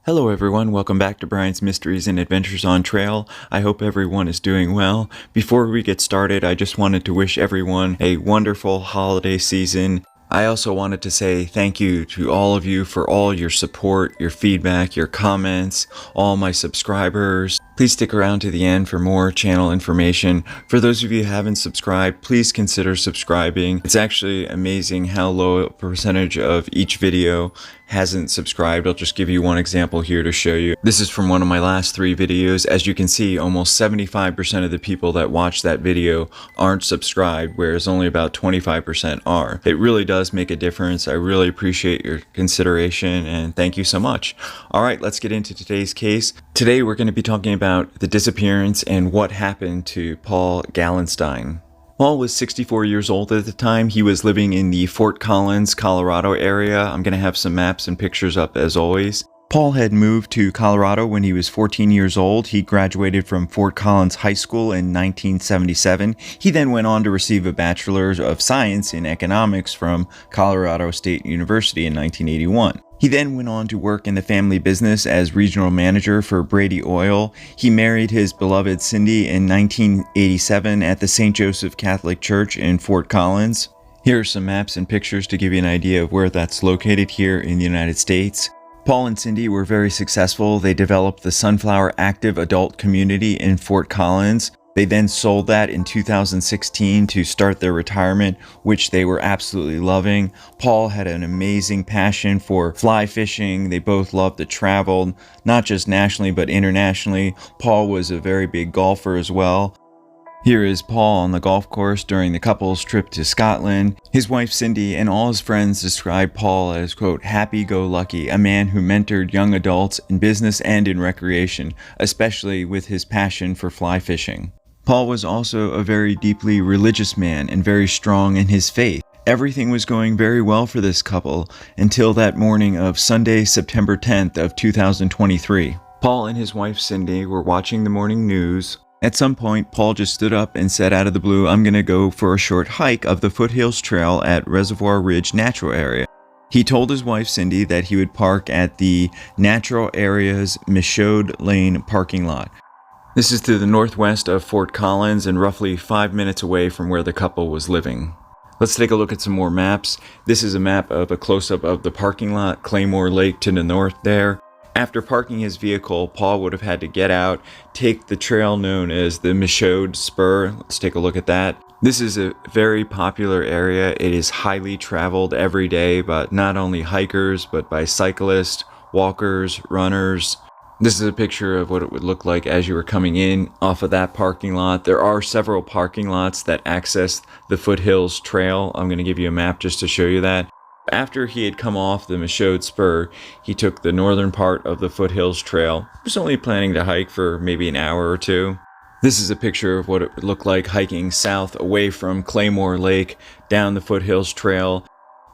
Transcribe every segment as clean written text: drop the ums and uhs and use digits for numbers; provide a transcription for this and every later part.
Hello everyone, welcome back to Brian's Mysteries and Adventures on Trail. I hope everyone is doing well. Before we get started, I just wanted to wish everyone a wonderful holiday season. I also wanted to say thank you to all of you for all your support, your feedback, your comments, all my subscribers. Please stick around to the end for more channel information. For those of you who haven't subscribed, please consider subscribing. It's actually amazing how low a percentage of each video hasn't subscribed. I'll just give you one example here to show you. This is from one of my last 3 videos. As you can see, almost 75% of the people that watch that video aren't subscribed, whereas only about 25% are. It really does make a difference. I really appreciate your consideration and thank you so much. All right, let's get into today's case. Today we're going to be talking about the disappearance and what happened to Paul Gallenstein. Paul was 64 years old at the time. He was living in the Fort Collins, Colorado area. I'm going to have some maps and pictures up as always. Paul had moved to Colorado when he was 14 years old. He graduated from Fort Collins High School in 1977. He then went on to receive a Bachelor of Science in Economics from Colorado State University in 1981. He then went on to work in the family business as regional manager for Brady Oil. He married his beloved Cindy in 1987 at the St. Joseph Catholic Church in Fort Collins. Here are some maps and pictures to give you an idea of where that's located here in the United States. Paul and Cindy were very successful. They developed the Sunflower Active Adult Community in Fort Collins. They then sold that in 2016 to start their retirement, which they were absolutely loving. Paul had an amazing passion for fly fishing. They both loved to travel, not just nationally, but internationally. Paul was a very big golfer as well. Here is Paul on the golf course during the couple's trip to Scotland. His wife Cindy and all his friends describe Paul as, quote, happy-go-lucky, a man who mentored young adults in business and in recreation, especially with his passion for fly fishing. Paul was also a very deeply religious man and very strong in his faith. Everything was going very well for this couple until that morning of Sunday, September 10th of 2023. Paul and his wife Cindy were watching the morning news. At some point, Paul just stood up and said out of the blue, I'm going to go for a short hike of the Foothills Trail at Reservoir Ridge Natural Area. He told his wife Cindy that he would park at the Natural Area's Michaud Lane parking lot. This is to the northwest of Fort Collins and roughly 5 minutes away from where the couple was living. Let's take a look at some more maps. This is a map of a close-up of the parking lot, Claymore Lake to the north there. After parking his vehicle, Paul would have had to get out, take the trail known as the Michaud Spur. Let's take a look at that. This is a very popular area. It is highly traveled every day by not only hikers, but by cyclists, walkers, runners. This is a picture of what it would look like as you were coming in off of that parking lot. There are several parking lots that access the Foothills Trail. I'm going to give you a map just to show you that. After he had come off the Michaud Spur, he took the northern part of the Foothills Trail. He was only planning to hike for maybe an hour or two. This is a picture of what it would look like hiking south away from Claymore Lake down the Foothills Trail.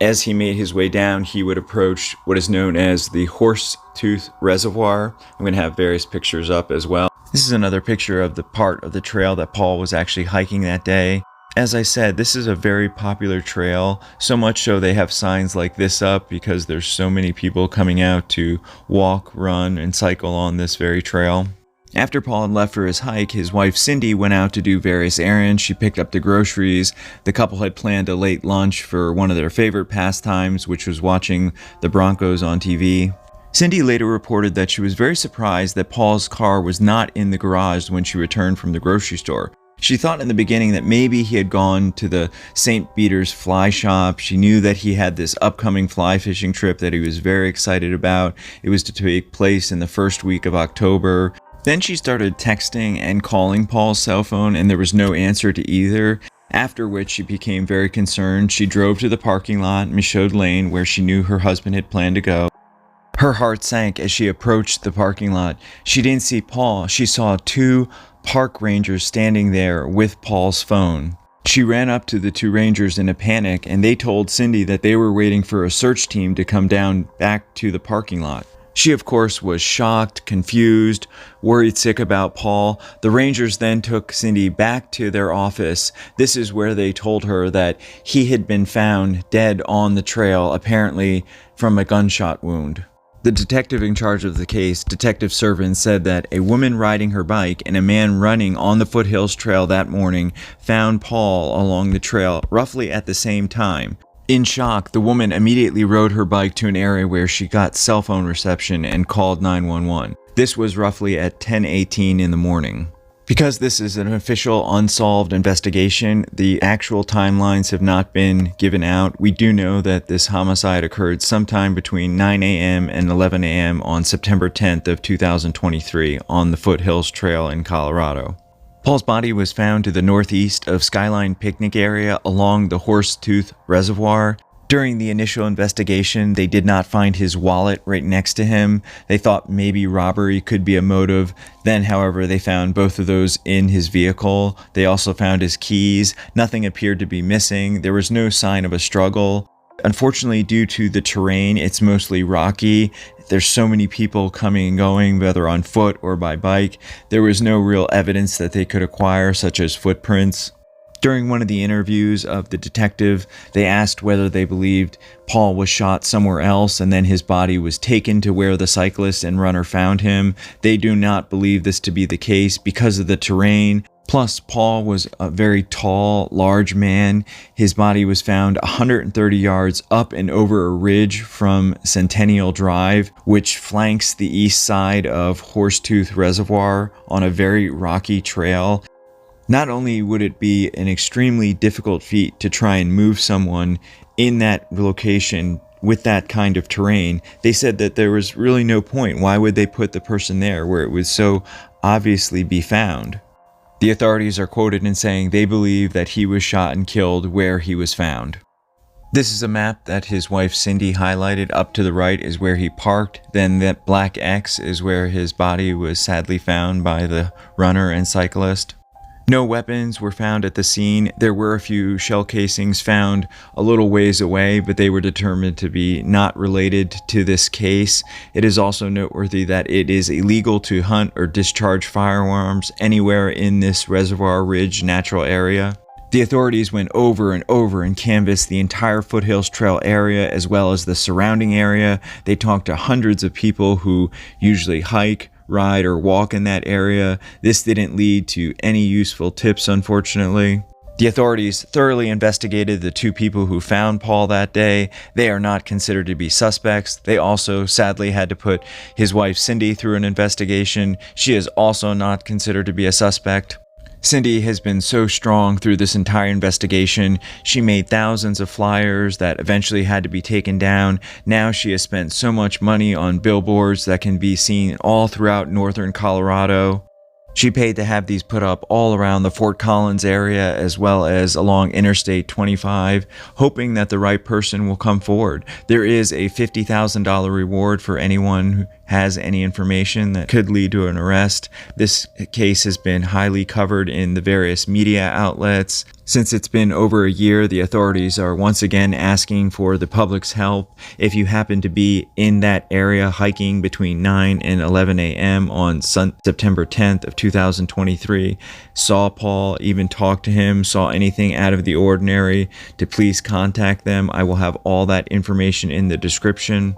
As he made his way down, he would approach what is known as the Horsetooth Reservoir. I'm going to have various pictures up as well. This is another picture of the part of the trail that Paul was actually hiking that day. As I said, this is a very popular trail, so much so they have signs like this up because there's so many people coming out to walk, run, and cycle on this very trail. After Paul had left for his hike, his wife Cindy went out to do various errands. She picked up the groceries. The couple had planned a late lunch for one of their favorite pastimes, which was watching the Broncos on TV. Cindy later reported that she was very surprised that Paul's car was not in the garage when she returned from the grocery store. She thought in the beginning that maybe he had gone to the St. Peter's fly shop. She knew that he had this upcoming fly fishing trip that he was very excited about. It was to take place in the first week of October. Then she started texting and calling Paul's cell phone, and there was no answer to either, after which she became very concerned. She drove to the parking lot, Michaud Lane, where she knew her husband had planned to go. Her heart sank as she approached the parking lot. She didn't see Paul. She saw 2 park rangers standing there with Paul's phone. She ran up to the 2 rangers in a panic, and they told Cindy that they were waiting for a search team to come down back to the parking lot. She, of course, was shocked, confused, worried sick about Paul. The rangers then took Cindy back to their office. This is where they told her that he had been found dead on the trail, apparently from a gunshot wound. The detective in charge of the case, Detective Servin, said that a woman riding her bike and a man running on the Foothills Trail that morning found Paul along the trail roughly at the same time. In shock, the woman immediately rode her bike to an area where she got cell phone reception and called 911. This was roughly at 10:18 in the morning. Because this is an official unsolved investigation, the actual timelines have not been given out. We do know that this homicide occurred sometime between 9 a.m. and 11 a.m. on September 10th of 2023 on the Foothills Trail in Colorado. Paul's body was found to the northeast of Skyline Picnic area along the Horsetooth Reservoir. During the initial investigation, they did not find his wallet right next to him. They thought maybe robbery could be a motive. Then, however, they found both of those in his vehicle. They also found his keys. Nothing appeared to be missing. There was no sign of a struggle. Unfortunately, due to the terrain, it's mostly rocky. There's so many people coming and going, whether on foot or by bike. There was no real evidence that they could acquire, such as footprints. During one of the interviews of the detective, they asked whether they believed Paul was shot somewhere else and then his body was taken to where the cyclist and runner found him. They do not believe this to be the case because of the terrain. Plus, Paul was a very tall, large man. His body was found 130 yards up and over a ridge from Centennial Drive, which flanks the east side of Horsetooth Reservoir on a very rocky trail. Not only would it be an extremely difficult feat to try and move someone in that location with that kind of terrain, they said that there was really no point. Why would they put the person there where it would so obviously be found? The authorities are quoted in saying they believe that he was shot and killed where he was found. This is a map that his wife Cindy highlighted. Up to the right is where he parked. Then that black X is where his body was sadly found by the runner and cyclist. No weapons were found at the scene. There were a few shell casings found a little ways away, but they were determined to be not related to this case. It is also noteworthy that it is illegal to hunt or discharge firearms anywhere in this Reservoir Ridge natural area. The authorities went over and over and canvassed the entire Foothills Trail area as well as the surrounding area. They talked to hundreds of people who usually hike, ride, or walk in that area. This didn't lead to any useful tips, unfortunately. The authorities thoroughly investigated the two people who found Paul that day. They are not considered to be suspects. They also sadly had to put his wife Cindy through an investigation. She is also not considered to be a suspect. Cindy has been so strong through this entire investigation. She made thousands of flyers that eventually had to be taken down. Now she has spent so much money on billboards that can be seen all throughout northern Colorado. She paid to have these put up all around the Fort Collins area as well as along Interstate 25, hoping that the right person will come forward. There is a $50,000 reward for anyone who has any information that could lead to an arrest. This case has been highly covered in the various media outlets. Since it's been over a year, the authorities are once again asking for the public's help. If you happen to be in that area hiking between 9 and 11 a.m. on September 10th of 2023, saw Paul, even talked to him, saw anything out of the ordinary, to please contact them. I will have all that information in the description.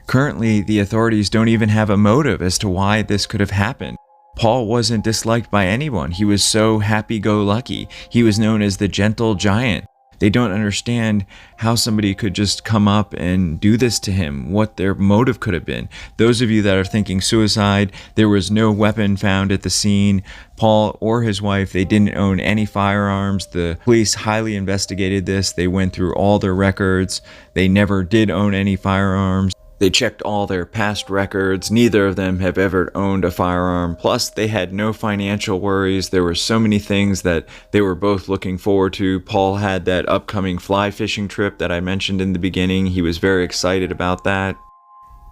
Currently, the authorities don't even have a motive as to why this could have happened. Paul wasn't disliked by anyone. He was so happy-go-lucky. He was known as the gentle giant. They don't understand how somebody could just come up and do this to him, what their motive could have been. Those of you that are thinking suicide, there was no weapon found at the scene. Paul or his wife, they didn't own any firearms. The police highly investigated this. They went through all their records. They never did own any firearms. They checked all their past records. Neither of them have ever owned a firearm. Plus, they had no financial worries. There were so many things that they were both looking forward to. Paul had that upcoming fly fishing trip that I mentioned in the beginning. He was very excited about that.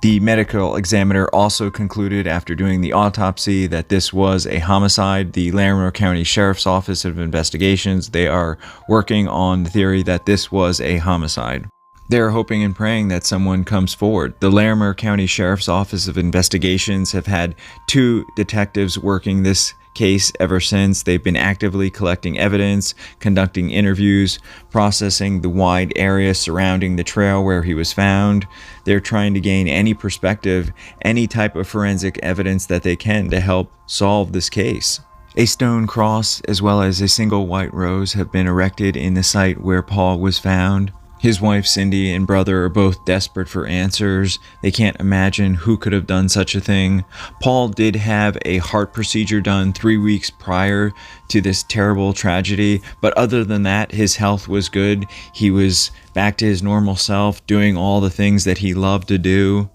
The medical examiner also concluded after doing the autopsy that this was a homicide. The Larimer County Sheriff's Office of Investigations, they are working on the theory that this was a homicide. They're hoping and praying that someone comes forward. The Larimer County Sheriff's Office of Investigations have had 2 detectives working this case ever since. They've been actively collecting evidence, conducting interviews, processing the wide area surrounding the trail where he was found. They're trying to gain any perspective, any type of forensic evidence that they can to help solve this case. A stone cross as well as a single white rose have been erected in the site where Paul was found. His wife Cindy and brother are both desperate for answers. They can't imagine who could have done such a thing. Paul did have a heart procedure done 3 weeks prior to this terrible tragedy, but other than that, his health was good. He was back to his normal self, doing all the things that he loved to do.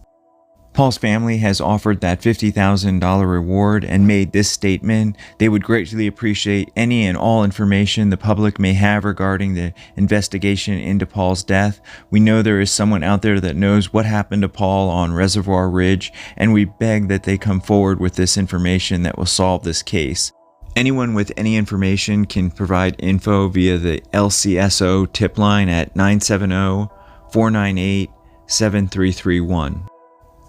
Paul's family has offered that $50,000 reward and made this statement. They would greatly appreciate any and all information the public may have regarding the investigation into Paul's death. We know there is someone out there that knows what happened to Paul on Reservoir Ridge, and we beg that they come forward with this information that will solve this case. Anyone with any information can provide info via the LCSO tip line at 970-498-7331.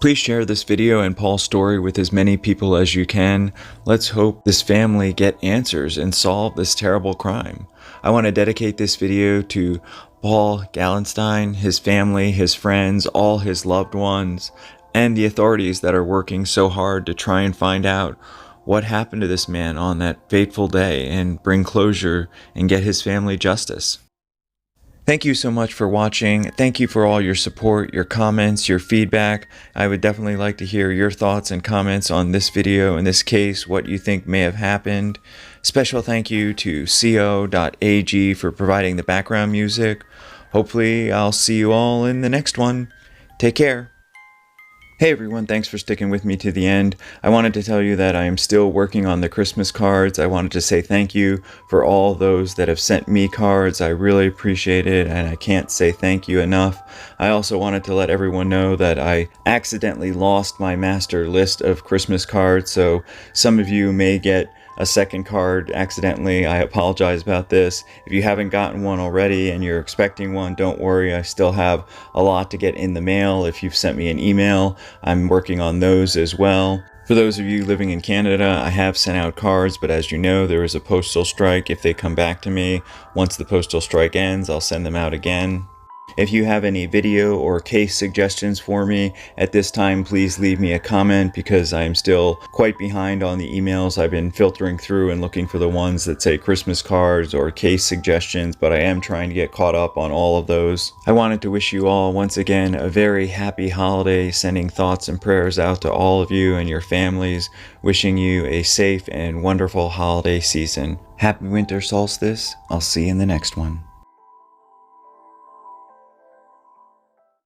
Please share this video and Paul's story with as many people as you can. Let's hope this family get answers and solve this terrible crime. I want to dedicate this video to Paul Gallenstein, his family, his friends, all his loved ones, and the authorities that are working so hard to try and find out what happened to this man on that fateful day and bring closure and get his family justice. Thank you so much for watching. Thank you for all your support, your comments, your feedback. I would definitely like to hear your thoughts and comments on this video, in this case, what you think may have happened. Special thank you to co.ag for providing the background music. Hopefully, I'll see you all in the next one. Take care. Hey everyone, thanks for sticking with me to the end. I wanted to tell you that I am still working on the Christmas cards. I wanted to say thank you for all those that have sent me cards. I really appreciate it, and I can't say thank you enough. I also wanted to let everyone know that I accidentally lost my master list of Christmas cards, so some of you may get a second card accidentally. I apologize about this. If you haven't gotten one already and you're expecting one, don't worry. I still have a lot to get in the mail. If you've sent me an email, I'm working on those as well. For those of you living in Canada, I have sent out cards, but as you know, there is a postal strike. If they come back to me, once the postal strike ends, I'll send them out again. If you have any video or case suggestions for me at this time, please leave me a comment because I'm still quite behind on the emails. I've been filtering through and looking for the ones that say Christmas cards or case suggestions, but I am trying to get caught up on all of those. I wanted to wish you all once again a very happy holiday, sending thoughts and prayers out to all of you and your families, wishing you a safe and wonderful holiday season. Happy winter solstice. I'll see you in the next one.